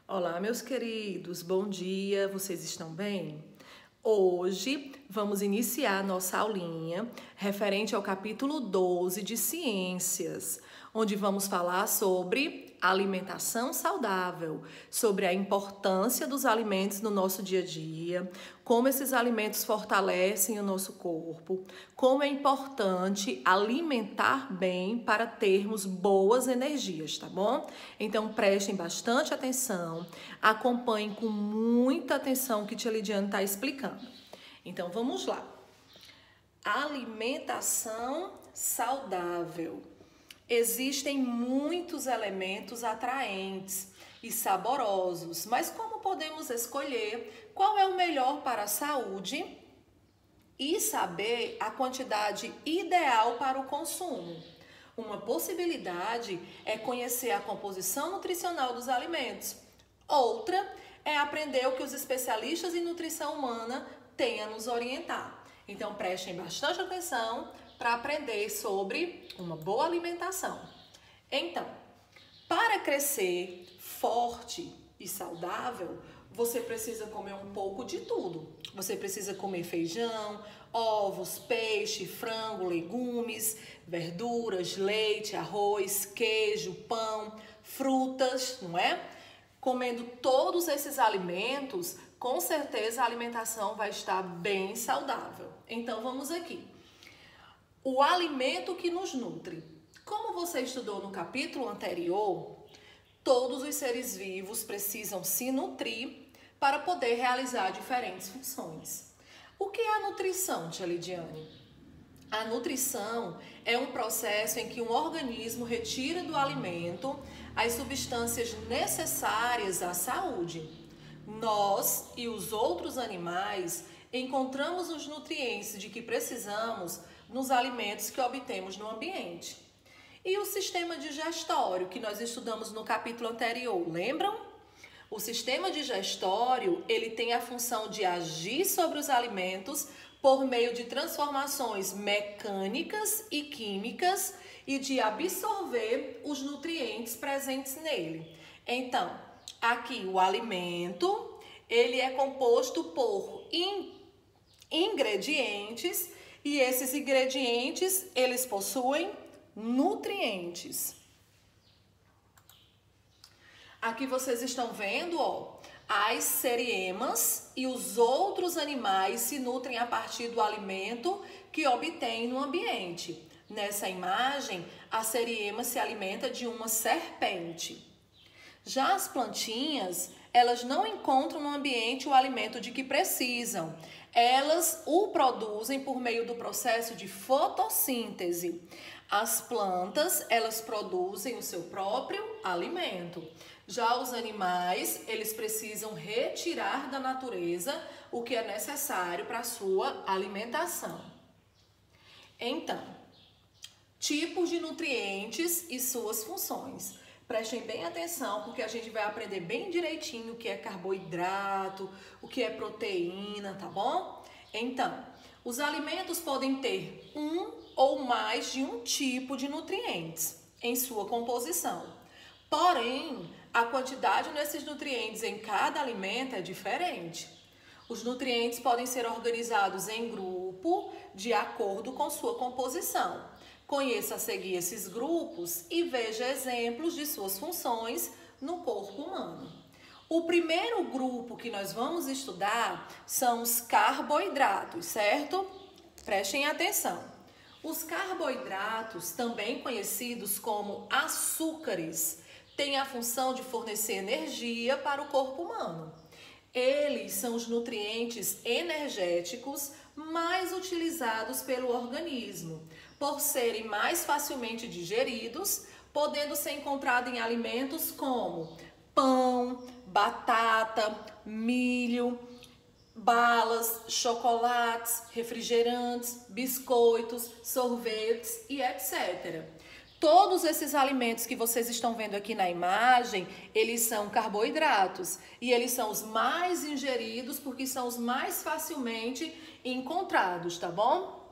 Olá, meus queridos, bom dia, vocês estão bem? Hoje vamos iniciar nossa aulinha referente ao capítulo 12 de Ciências, onde vamos falar sobre alimentação saudável, sobre a importância dos alimentos no nosso dia a dia, como esses alimentos fortalecem o nosso corpo, como é importante alimentar bem para termos boas energias, tá bom? Então prestem bastante atenção, acompanhem com muita atenção o que Tia Lidiane está explicando. Então vamos lá. Alimentação saudável. Existem muitos elementos atraentes e saborosos, mas como podemos escolher qual é o melhor para a saúde e saber a quantidade ideal para o consumo? Uma possibilidade é conhecer a composição nutricional dos alimentos. Outra é aprender o que os especialistas em nutrição humana têm a nos orientar. Então prestem bastante atenção para aprender sobre uma boa alimentação. Então, para crescer forte e saudável, você precisa comer um pouco de tudo. Você precisa comer feijão, ovos, peixe, frango, legumes, verduras, leite, arroz, queijo, pão, frutas, não é? Comendo todos esses alimentos, com certeza a alimentação vai estar bem saudável. Então vamos aqui. O alimento que nos nutre. Como você estudou no capítulo anterior, todos os seres vivos precisam se nutrir para poder realizar diferentes funções. O que é a nutrição, Tia Lidiane? A nutrição é um processo em que um organismo retira do alimento as substâncias necessárias à saúde. Nós e os outros animais encontramos os nutrientes de que precisamos nos alimentos que obtemos no ambiente. E o sistema digestório, que nós estudamos no capítulo anterior, lembram? O sistema digestório, ele tem a função de agir sobre os alimentos por meio de transformações mecânicas e químicas e de absorver os nutrientes presentes nele. Então, aqui o alimento, ele é composto por ingredientes e esses ingredientes, eles possuem nutrientes. Aqui vocês estão vendo, ó, as seriemas e os outros animais se nutrem a partir do alimento que obtêm no ambiente. Nessa imagem, a seriema se alimenta de uma serpente. Já as plantinhas, elas não encontram no ambiente o alimento de que precisam. Elas o produzem por meio do processo de fotossíntese. As plantas, elas produzem o seu próprio alimento. Já os animais, eles precisam retirar da natureza o que é necessário para a sua alimentação. Então, tipos de nutrientes e suas funções. Prestem bem atenção, porque a gente vai aprender bem direitinho o que é carboidrato, o que é proteína, tá bom? Então, os alimentos podem ter um ou mais de um tipo de nutrientes em sua composição. Porém, a quantidade desses nutrientes em cada alimento é diferente. Os nutrientes podem ser organizados em grupo de acordo com sua composição. Conheça a seguir esses grupos e veja exemplos de suas funções no corpo humano. O primeiro grupo que nós vamos estudar são os carboidratos, certo? Prestem atenção. Os carboidratos, também conhecidos como açúcares, têm a função de fornecer energia para o corpo humano. Eles são os nutrientes energéticos mais utilizados pelo organismo, por serem mais facilmente digeridos, podendo ser encontrado em alimentos como pão, batata, milho, balas, chocolates, refrigerantes, biscoitos, sorvetes e etc. Todos esses alimentos que vocês estão vendo aqui na imagem, eles são carboidratos e eles são os mais ingeridos porque são os mais facilmente encontrados, tá bom?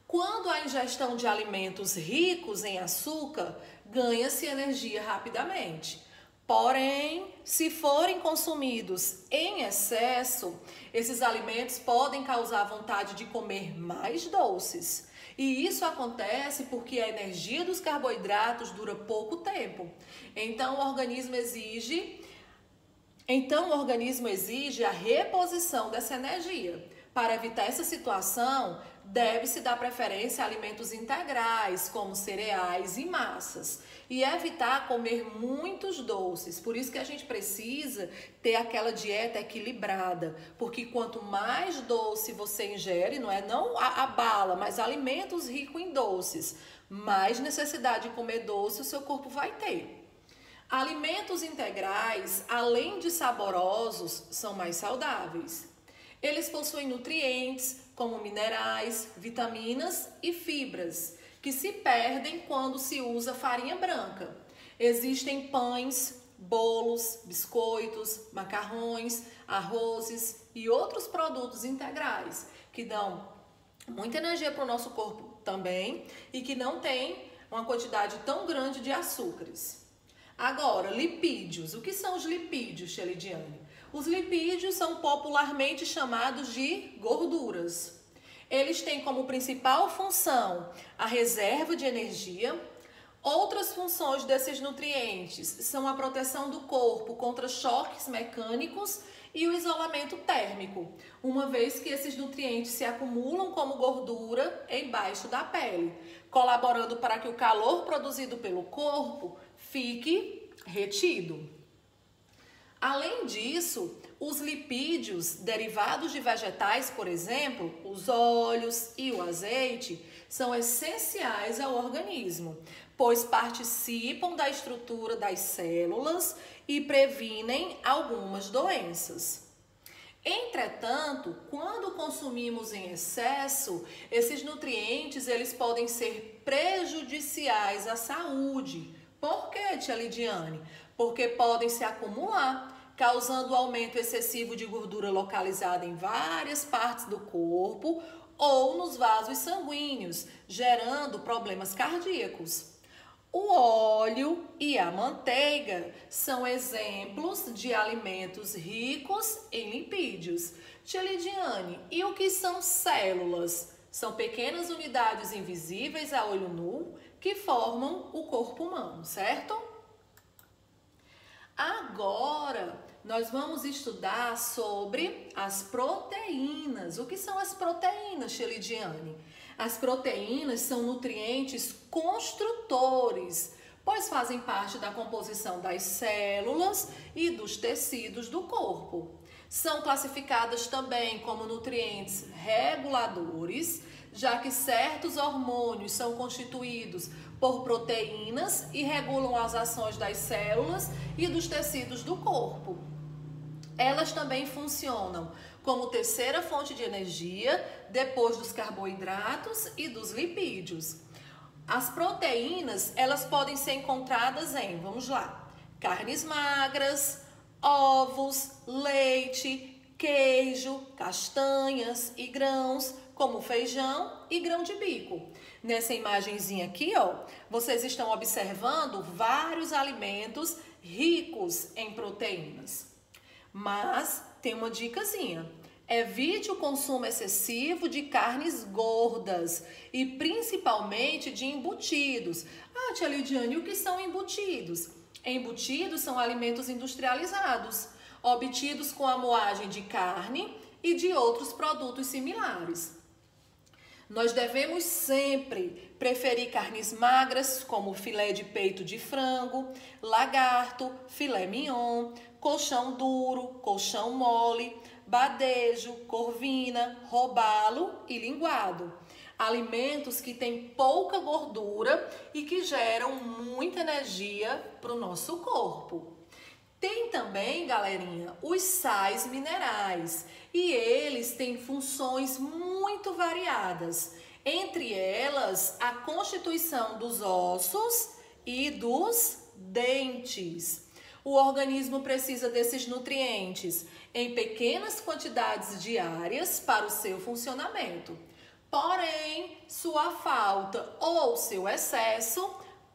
Quando a ingestão de alimentos ricos em açúcar, ganha-se energia rapidamente. Porém, se forem consumidos em excesso, esses alimentos podem causar vontade de comer mais doces. E isso acontece porque a energia dos carboidratos dura pouco tempo. Então, o organismo exige a reposição dessa energia. Para evitar essa situação, deve-se dar preferência a alimentos integrais, como cereais e massas, e evitar comer muitos doces. Por isso que a gente precisa ter aquela dieta equilibrada, porque quanto mais doce você ingere, não a bala, mas alimentos ricos em doces, mais necessidade de comer doce o seu corpo vai ter. Alimentos integrais, além de saborosos, são mais saudáveis. Eles possuem nutrientes como minerais, vitaminas e fibras, que se perdem quando se usa farinha branca. Existem pães, bolos, biscoitos, macarrões, arrozes e outros produtos integrais que dão muita energia para o nosso corpo também e que não tem uma quantidade tão grande de açúcares. Agora, lipídios. O que são os lipídios, Shelidiane? Os lipídios são popularmente chamados de gorduras. Eles têm como principal função a reserva de energia. Outras funções desses nutrientes são a proteção do corpo contra choques mecânicos e o isolamento térmico, uma vez que esses nutrientes se acumulam como gordura embaixo da pele, colaborando para que o calor produzido pelo corpo fique retido. Além disso, os lipídios derivados de vegetais, por exemplo, os óleos e o azeite, são essenciais ao organismo, pois participam da estrutura das células e previnem algumas doenças. Entretanto, quando consumimos em excesso, esses nutrientes eles podem ser prejudiciais à saúde. Por quê, tia Lidiane? Porque podem se acumular, causando aumento excessivo de gordura localizada em várias partes do corpo ou nos vasos sanguíneos, gerando problemas cardíacos. O óleo e a manteiga são exemplos de alimentos ricos em lipídios. Tia Lidiane, e o que são células? São pequenas unidades invisíveis a olho nu que formam o corpo humano, certo? Agora, nós vamos estudar sobre as proteínas. O que são as proteínas, Shelidiane? As proteínas são nutrientes construtores, pois fazem parte da composição das células e dos tecidos do corpo. São classificadas também como nutrientes reguladores, já que certos hormônios são constituídos por proteínas e regulam as ações das células e dos tecidos do corpo. Elas também funcionam como terceira fonte de energia, depois dos carboidratos e dos lipídios. As proteínas, elas podem ser encontradas em, vamos lá, carnes magras, ovos, leite, queijo, castanhas e grãos, como feijão e grão de bico. Nessa imagenzinha aqui, ó, vocês estão observando vários alimentos ricos em proteínas. Mas tem uma dicasinha. Evite o consumo excessivo de carnes gordas e principalmente de embutidos. Ah, tia Lidiane, o que são embutidos? Embutidos são alimentos industrializados, obtidos com a moagem de carne e de outros produtos similares. Nós devemos sempre preferir carnes magras, como filé de peito de frango, lagarto, filé mignon, colchão duro, colchão mole, badejo, corvina, robalo e linguado. Alimentos que têm pouca gordura e que geram muita energia para o nosso corpo. Tem também, galerinha, os sais minerais e eles têm funções muito variadas. Entre elas, a constituição dos ossos e dos dentes. O organismo precisa desses nutrientes em pequenas quantidades diárias para o seu funcionamento. Porém, sua falta ou seu excesso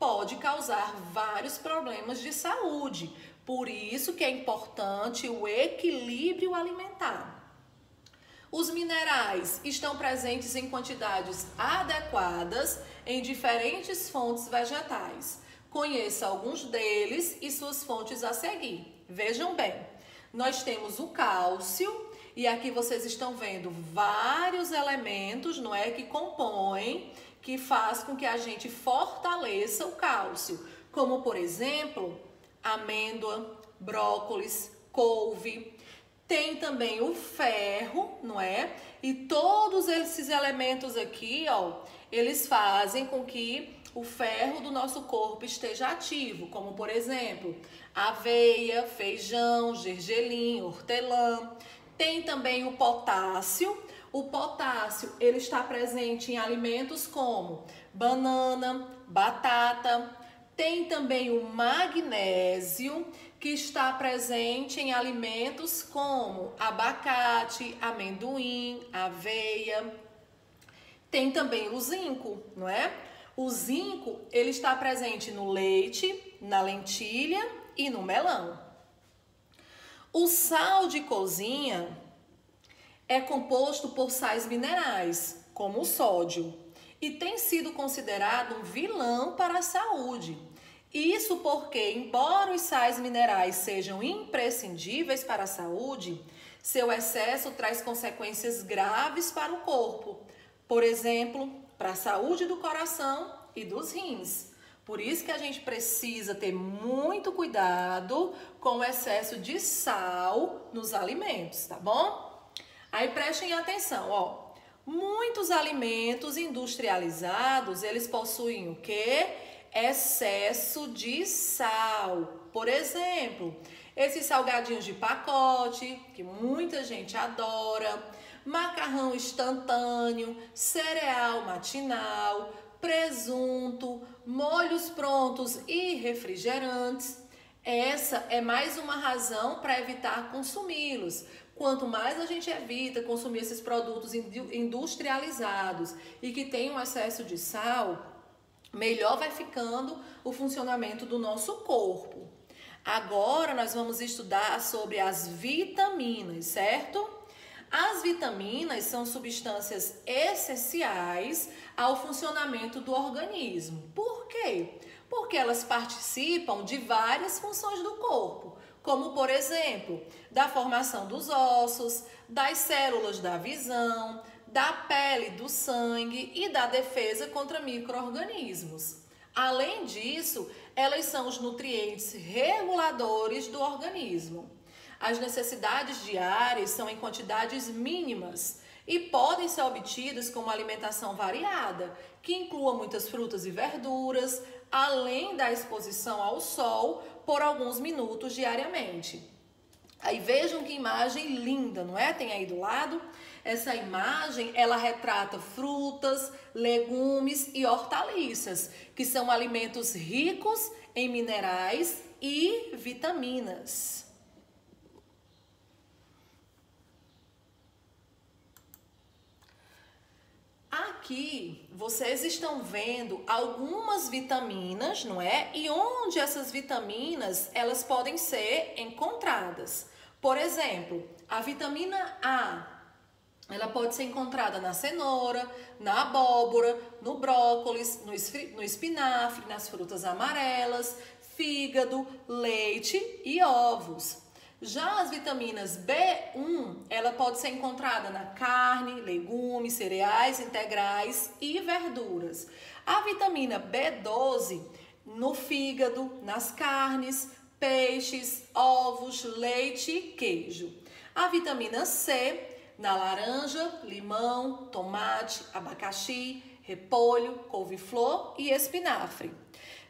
pode causar vários problemas de saúde. Por isso que é importante o equilíbrio alimentar. Os minerais estão presentes em quantidades adequadas em diferentes fontes vegetais. Conheça alguns deles e suas fontes a seguir. Vejam bem, nós temos o cálcio e aqui vocês estão vendo vários elementos, não é, que compõem, que faz com que a gente fortaleça o cálcio, como por exemplo, amêndoa, brócolis, couve. Tem também o ferro, não é? E todos esses elementos aqui, ó, eles fazem com que o ferro do nosso corpo esteja ativo, como por exemplo, aveia, feijão, gergelim, hortelã. Tem também o potássio. O potássio, ele está presente em alimentos como banana, batata. Tem também o magnésio, que está presente em alimentos como abacate, amendoim, aveia. Tem também o zinco, não é? O zinco, ele está presente no leite, na lentilha e no melão. O sal de cozinha é composto por sais minerais, como o sódio, e tem sido considerado um vilão para a saúde. Isso porque, embora os sais minerais sejam imprescindíveis para a saúde, seu excesso traz consequências graves para o corpo. Por exemplo, para a saúde do coração e dos rins. Por isso que a gente precisa ter muito cuidado com o excesso de sal nos alimentos, tá bom? Aí prestem atenção, ó. Muitos alimentos industrializados, eles possuem o quê? Excesso de sal. Por exemplo, esses salgadinhos de pacote, que muita gente adora, macarrão instantâneo, cereal matinal, presunto, molhos prontos e refrigerantes. Essa é mais uma razão para evitar consumi-los. Quanto mais a gente evita consumir esses produtos industrializados e que tem um excesso de sal, melhor vai ficando o funcionamento do nosso corpo. Agora nós vamos estudar sobre as vitaminas, certo? As vitaminas são substâncias essenciais ao funcionamento do organismo. Por quê? Porque elas participam de várias funções do corpo, como por exemplo, da formação dos ossos, das células da visão, da pele, do sangue e da defesa contra micro-organismos. Além disso, elas são os nutrientes reguladores do organismo. As necessidades diárias são em quantidades mínimas e podem ser obtidas com uma alimentação variada, que inclua muitas frutas e verduras, além da exposição ao sol por alguns minutos diariamente. Aí vejam que imagem linda, não é? Tem aí do lado. Essa imagem, ela retrata frutas, legumes e hortaliças, que são alimentos ricos em minerais e vitaminas. Aqui vocês estão vendo algumas vitaminas, não é? E onde essas vitaminas elas podem ser encontradas. Por exemplo, a vitamina A, ela pode ser encontrada na cenoura, na abóbora, no brócolis, no espinafre, nas frutas amarelas, fígado, leite e ovos. Já as vitaminas B1, ela pode ser encontrada na carne, legumes, cereais integrais e verduras. A vitamina B12 no fígado, nas carnes, peixes, ovos, leite e queijo. A vitamina C na laranja, limão, tomate, abacaxi, repolho, couve-flor e espinafre.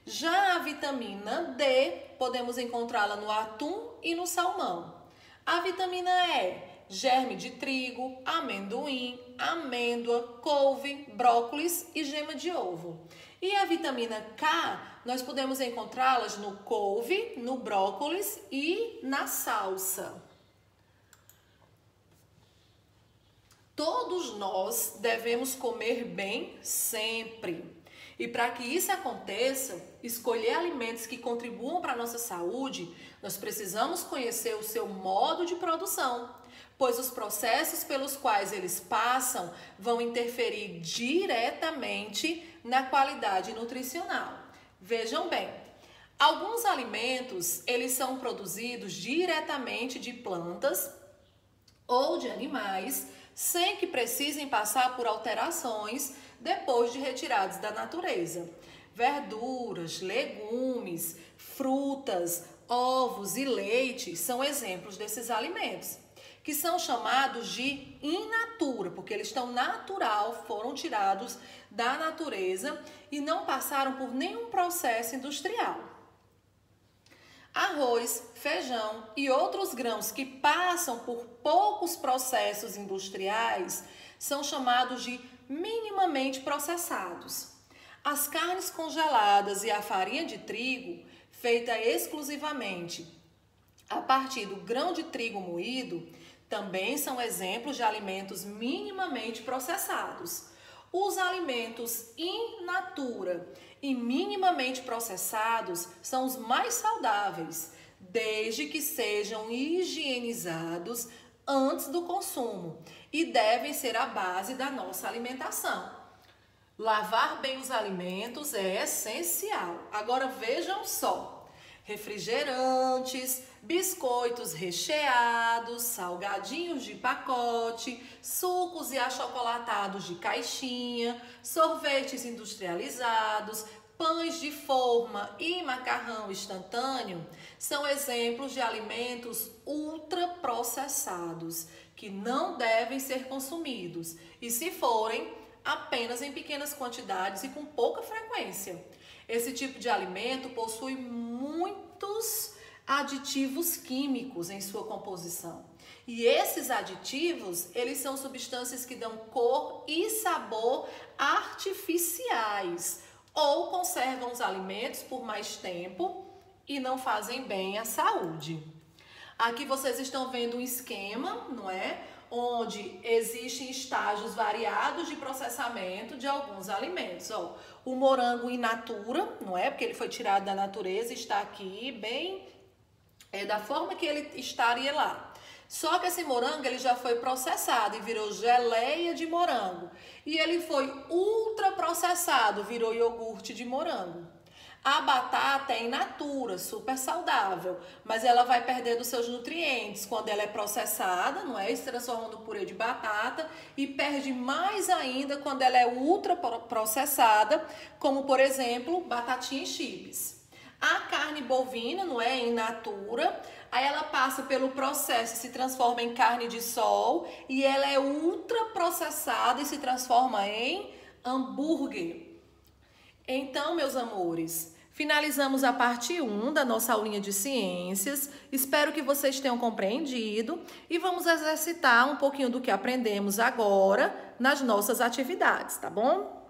Já a vitamina D, podemos encontrá-la no atum e no salmão. A vitamina E, germe de trigo, amendoim, amêndoa, couve, brócolis e gema de ovo. E a vitamina K, nós podemos encontrá-las no couve, no brócolis e na salsa. Todos nós devemos comer bem sempre. E para que isso aconteça, escolher alimentos que contribuam para a nossa saúde, nós precisamos conhecer o seu modo de produção, pois os processos pelos quais eles passam vão interferir diretamente na qualidade nutricional. Vejam bem, alguns alimentos, eles são produzidos diretamente de plantas ou de animais, sem que precisem passar por alterações depois de retirados da natureza. Verduras, legumes, frutas, ovos e leite são exemplos desses alimentos, que são chamados de in natura, porque eles estão natural, foram tirados da natureza e não passaram por nenhum processo industrial. Arroz, feijão e outros grãos que passam por poucos processos industriais são chamados de minimamente processados. As carnes congeladas e a farinha de trigo, feita exclusivamente a partir do grão de trigo moído, também são exemplos de alimentos minimamente processados. Os alimentos in natura e minimamente processados são os mais saudáveis, desde que sejam higienizados antes do consumo e devem ser a base da nossa alimentação. Lavar bem os alimentos é essencial. Agora vejam só: refrigerantes, biscoitos recheados, salgadinhos de pacote, sucos e achocolatados de caixinha, sorvetes industrializados, pães de forma e macarrão instantâneo são exemplos de alimentos ultraprocessados que não devem ser consumidos e, se forem, apenas em pequenas quantidades e com pouca frequência. Esse tipo de alimento possui muitos aditivos químicos em sua composição. E esses aditivos, eles são substâncias que dão cor e sabor artificiais ou conservam os alimentos por mais tempo e não fazem bem à saúde. Aqui vocês estão vendo um esquema, não é? Onde existem estágios variados de processamento de alguns alimentos. Ó, o morango in natura, não é? Porque ele foi tirado da natureza, está aqui bem da forma que ele estaria lá. Só que esse morango ele já foi processado e virou geleia de morango. E ele foi ultraprocessado, virou iogurte de morango. A batata é in natura, super saudável, mas ela vai perdendo seus nutrientes quando ela é processada, não é? Se transforma no purê de batata e perde mais ainda quando ela é ultraprocessada, como por exemplo, batatinha e chips. A carne bovina, não é? In natura, aí ela passa pelo processo e se transforma em carne de sol e ela é ultraprocessada e se transforma em hambúrguer. Então, meus amores, finalizamos a parte 1 da nossa aulinha de ciências. Espero que vocês tenham compreendido e vamos exercitar um pouquinho do que aprendemos agora nas nossas atividades, tá bom?